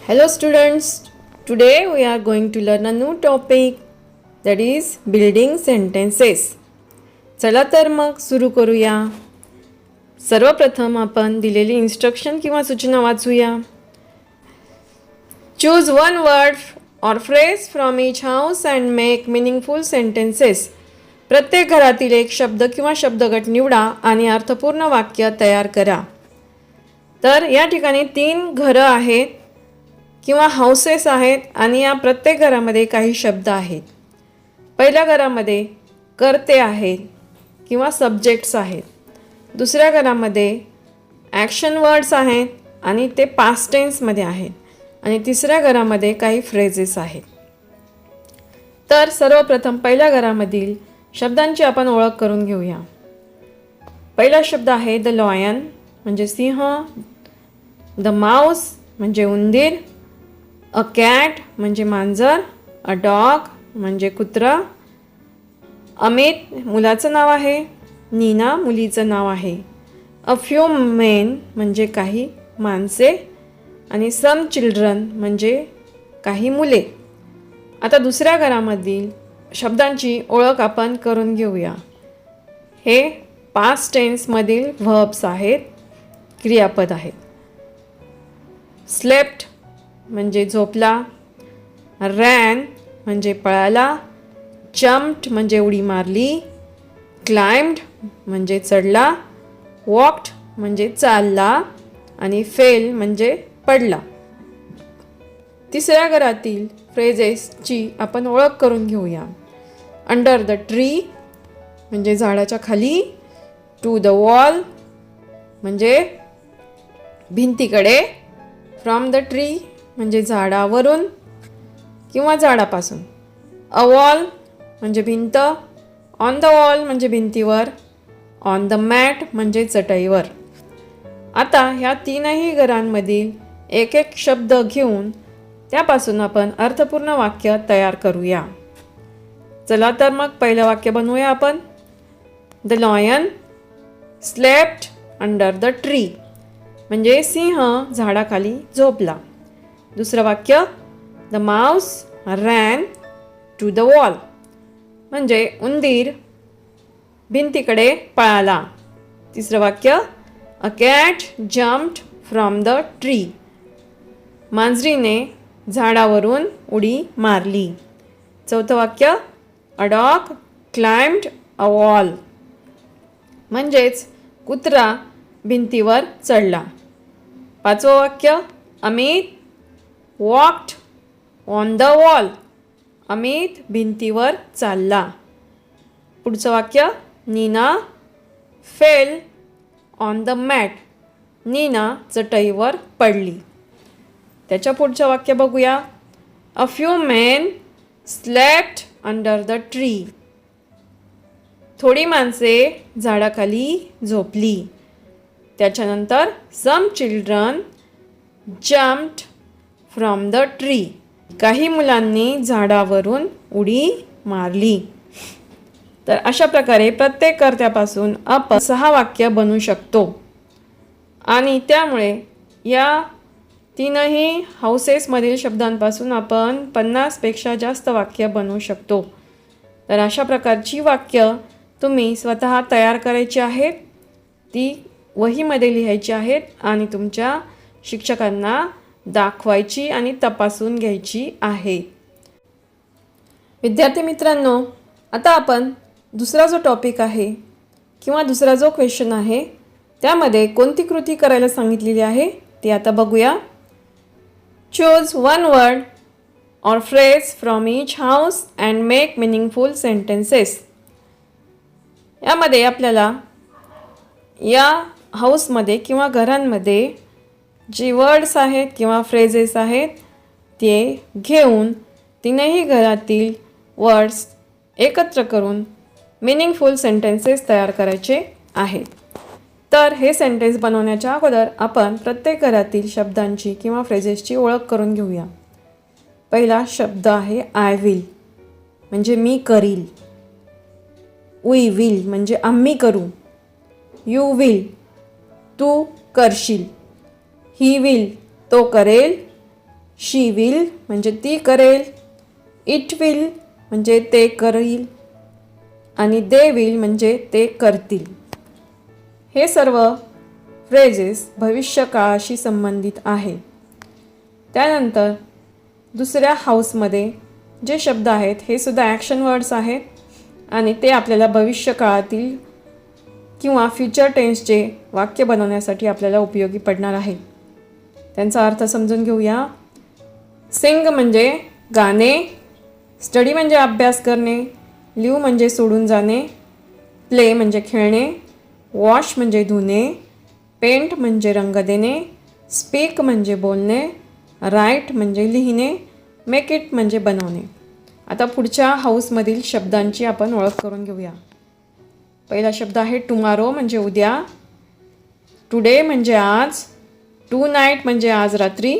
Hello students, today we are going to learn a new topic that is building sentences. चला तर मग सुरू करूया. सर्वप्रथम आपण दिलेली इन्स्ट्रक्शन किंवा सूचना वाचूया. Choose one word or phrase from each house and make meaningful sentences. प्रत्येक घरातील एक शब्द किंवा शब्दगट निवडा आणि अर्थपूर्ण वाक्य तयार करा. तर या ठिकाणी 3 घरं आहेत किंवा हाऊसेस आहेत आणि या प्रत्येक घरामध्ये काही शब्द आहेत. पहिल्या घरामध्ये कर्ते आहेत किंवा सब्जेक्ट्स आहेत. दुसऱ्या घरामध्ये ॲक्शन वर्ड्स आहेत आणि ते पास्ट टेन्समध्ये आहेत. आणि तिसऱ्या घरामध्ये काही फ्रेजेस आहेत. तर सर्वप्रथम पहिल्या घरामधील शब्दांची आपण ओळख करून घेऊया. पहिला शब्द आहे द लॉयन म्हणजे सिंह, द माऊस म्हणजे उंदीर, अ कॅट म्हणजे मांजर, अ डॉग म्हणजे कुत्रा, अमित मुलाचं नाव आहे, नीना मुलीचं नाव आहे, अ फ्यू मेन म्हणजे काही माणसे आणि सम चिल्ड्रन म्हणजे काही मुले. आता दुसऱ्या घरामधील शब्दांची ओळख आपण करून घेऊया. हे पास्ट टेन्समधील व्हर्ब्स आहेत, क्रियापद आहेत. स्लेप्ट म्हणजे झोपला, रॅन म्हणजे पळाला, जम्प्ड म्हणजे उडी मारली, क्लाइम्ड म्हणजे चढला, वॉक्ड म्हणजे चालला आणि फेल म्हणजे पडला. तिसऱ्या घरातील फ्रेजेसची आपण ओळख करून घेऊया. अंडर द ट्री म्हणजे झाडाच्या खाली, टू द वॉल म्हणजे भिंतीकडे, फ्रॉम द ट्री म्हणजे झाडावरून किंवा झाडापासून, अ वॉल म्हणजे भिंत, ऑन द वॉल म्हणजे भिंतीवर, ऑन द मॅट म्हणजे चटईवर. आता ह्या 3ही घरांमधील एक एक शब्द घेऊन त्यापासून आपण अर्थपूर्ण वाक्य तयार करूया. चला तर मग पहिलं वाक्य बनवूया आपण. The lion slept under the tree म्हणजे सिंह झाडाखाली झोपला. दुसरं वाक्य the mouse ran to the wall म्हणजे उंदीर भिंतीकडे पळाला. तिसरं वाक्य a cat jumped from the tree मांजरीने झाडावरून उडी मारली. चौथं वाक्य a dog climbed a wall म्हणजेच कुत्रा भिंतीवर चढला. पाचवं वाक्य Amit walked on the wall Amit भिंतीवर चालला. पुढचं वाक्य Nina fell on the mat Nina चटईवर पडली. त्याच्या पुढचं वाक्य बघूया. A few men slept under the tree थोडी माणसे झाडाखाली झोपली. त्याच्यानंतर some children jumped from the tree काही मुलांनी झाडावरून उडी मारली. तर अशा प्रकारे प्रत्येक कर्त्यापासून आपण 6 वाक्य बनवू शकतो आणि त्यामुळे या 3ही हाऊसेसमधील शब्दांपासून आपण 50पेक्षा जास्त वाक्य बनवू शकतो. तर अशा प्रकारची वाक्य तुम्ही स्वतः तयार करायची आहेत, ती वहीमध्ये लिहायची आहेत आणि तुमच्या शिक्षकांना दाखवायची आणि तपासून घ्यायची आहे. विद्यार्थी मित्रांनो, आता आपण दुसरा जो टॉपिक आहे किंवा दुसरा जो क्वेश्चन आहे त्यामध्ये कोणती कृती करायला सांगितलेली आहे ती आता बघूया. चूज वन वर्ड और phrase from each house and make meaningful sentences. यामध्ये आपल्याला या हाऊसमध्ये किंवा घरांमध्ये जी वर्ड्स आहेत किंवा फ्रेजेस आहेत ते घेऊन 3ही घरातील वर्ड्स एकत्र करून मिनिंगफुल सेंटेन्सेस तयार करायचे आहेत. तर हे सेंटेन्स बनवण्याच्या अगोदर आपण प्रत्येक घरातील शब्दांची किंवा फ्रेजेसची ओळख करून घेऊया. पहिला शब्द आहे आय विल म्हणजे मी करील, वी विल म्हणजे आम्ही करू, यू विल तू करशील, ही विल तो करेल, शी विल म्हणजे ती करेल, इट विल म्हणजे ते करील आणि दे विल म्हणजे ते करतील. हे सर्व फ्रेजेस भविष्यकाळाशी संबंधित आहे. त्यानंतर दुसऱ्या हाऊसमध्ये जे शब्द आहेत हे सुद्धा ॲक्शन वर्ड्स आहेत आणि ते आपल्याला भविष्यकाळातील किंवा फ्युचर टेन्सचे वाक्य बनवण्यासाठी आपल्याला उपयोगी पडणार आहे. त्यांचा अर्थ समजून घेऊया. सिंग म्हणजे गाणे, स्टडी म्हणजे अभ्यास करणे, लिव्ह म्हणजे सोडून जाणे, प्ले म्हणजे खेळणे, वॉश म्हणजे धुणे, पेंट म्हणजे रंग देणे, स्पीक म्हणजे बोलणे, राईट म्हणजे लिहिणे, मेक इट म्हणजे बनवणे. आता पुढच्या हाऊसमधील शब्दांची आपण ओळख करून घेऊया. पहिला शब्द आहे टुमारो म्हणजे उद्या, टुडे म्हणजे आज, टू नाईट म्हणजे आज रात्री,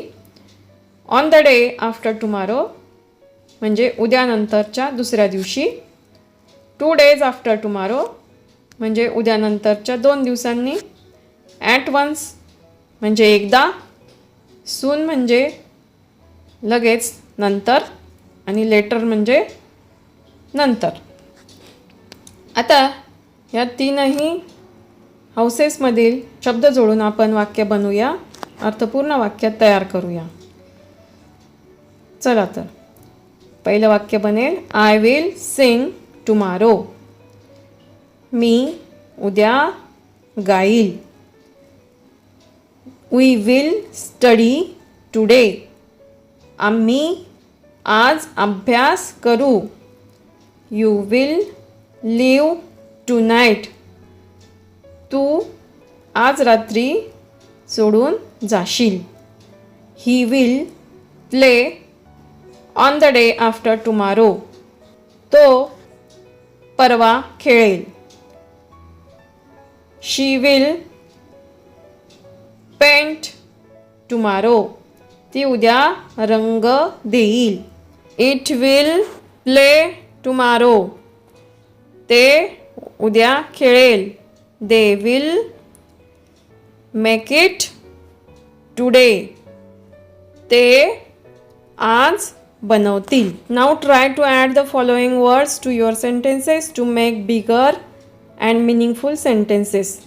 on the day after tomorrow म्हणजे उद्यानंतरच्या दुसऱ्या दिवशी, 2 days आफ्टर टुमारो म्हणजे उद्यानंतरच्या 2 दिवसांनी, ॲट वन्स म्हणजे एकदा, सून म्हणजे लगेच नंतर आणि लेटर म्हणजे नंतर. आता या तीनही हाऊसेसमधील शब्द जोडून आपण वाक्य बनवूया, अर्थपूर्ण वाक्य तयार करूया. चला तर पहिलं वाक्य बनेल आय विल सिंग टुमारो. मी उद्या गाईल. We will study today. आम्ही आज अभ्यास करू. You will leave tonight. तू आज रात्री सोडून जाशील. He will play on the day after tomorrow. तो परवा खेळेल. She will paint tomorrow. ती उद्या रंग देईल. It will play tomorrow. ते उद्या खेळेल. They will make it today. ते आज बनवतील. Now try to add the following words to your sentences to make bigger and meaningful sentences.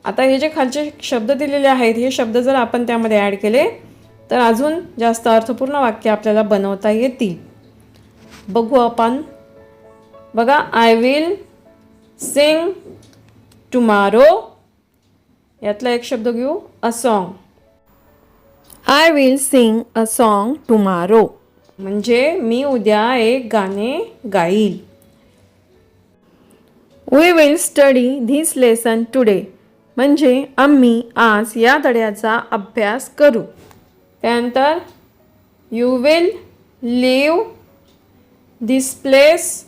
आता हे जे खालचे शब्द दिलेले आहेत हे शब्द जर आपण त्यामध्ये ॲड केले तर अजून जास्त अर्थपूर्ण वाक्य आपल्याला बनवता येतील. बघू आपण. बघा आय विल सिंग टुमारो. यातला एक शब्द घेऊ a song. I will sing a song tomorrow म्हणजे मी उद्या एक गाणे गाईल. We will study this lesson today म्हणजे आम्ही आज या धड्याचा अभ्यास करू. त्यानंतर you will leave this place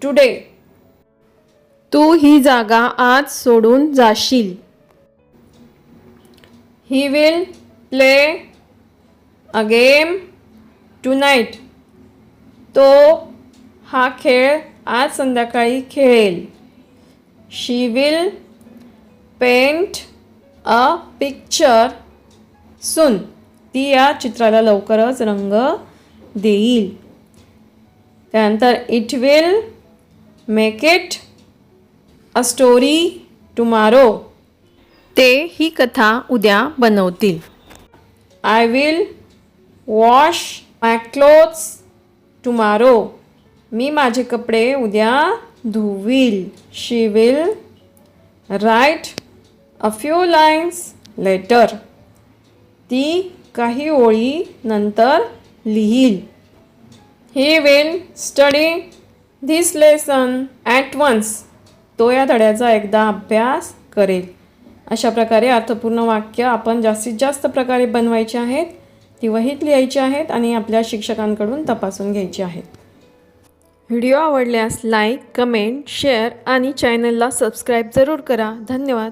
today. तू ही जागा आज सोडून जाशील. He will play a game tonight. तो हा खेळ आज संध्याकाळी खेळेल. She will paint a picture soon. ती या चित्राला लवकरच रंग देईल. त्यानंतर it will make it a story tomorrow. ते ही कथा उद्या बनवतील. I will wash my clothes tomorrow. मी माझे कपडे उद्या धुवील. She will write a few lines later. ती काही ओळी नंतर लिहील. He will study this lesson at once. तो या धड्याचा एकदा अभ्यास करेल. अशा प्रकारे अर्थपूर्ण वाक्य आपण जास्तीत जास्त प्रकारे बनवायची आहेत. ती वहीत लिहायची आहेत आणि आपल्या शिक्षकांकडून तपासून घ्यायची आहेत. व्हिडिओ आवडल्यास लाईक, कमेंट, शेअर आणि चॅनलला सबस्क्राईब जरूर करा. धन्यवाद.